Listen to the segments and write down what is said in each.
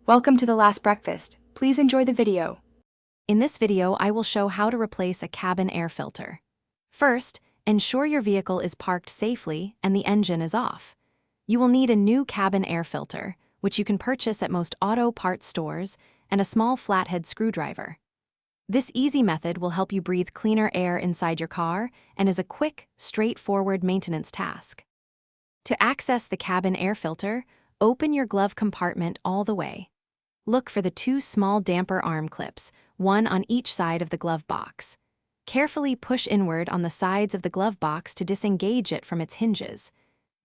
Welcome to the last breakfast. Please enjoy the video. In this video, I will show how to replace a cabin air filter. First, ensure your vehicle is parked safely and the engine is off. You will need a new cabin air filter, which you can purchase at most auto parts stores, and a small flathead screwdriver. This easy method will help you breathe cleaner air inside your car and is a quick, straightforward maintenance task. To access the cabin air filter, open your glove compartment all the way. Look for the two small damper arm clips, one on each side of the glove box. Carefully push inward on the sides of the glove box to disengage it from its hinges.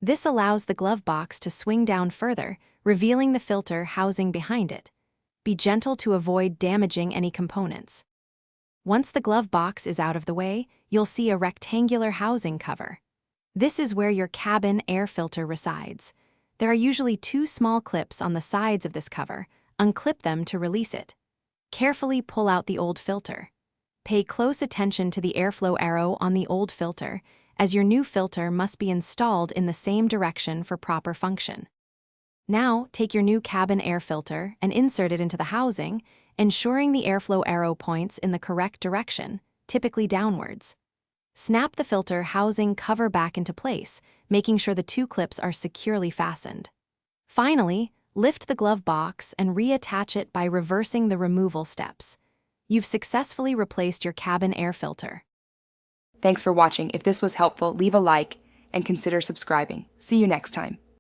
This allows the glove box to swing down further, revealing the filter housing behind it. Be gentle to avoid damaging any components. Once the glove box is out of the way, you'll see a rectangular housing cover. This is where your cabin air filter resides. There are usually two small clips on the sides of this cover. Unclip them to release it. Carefully pull out the old filter. Pay close attention to the airflow arrow on the old filter, as your new filter must be installed in the same direction for proper function. Now, take your new cabin air filter and insert it into the housing, ensuring the airflow arrow points in the correct direction, typically downwards. Snap the filter housing cover back into place, making sure the two clips are securely fastened. Finally, lift the glove box and reattach it by reversing the removal steps. You've successfully replaced your cabin air filter. Thanks for watching. If this was helpful, leave a like and consider subscribing. See you next time.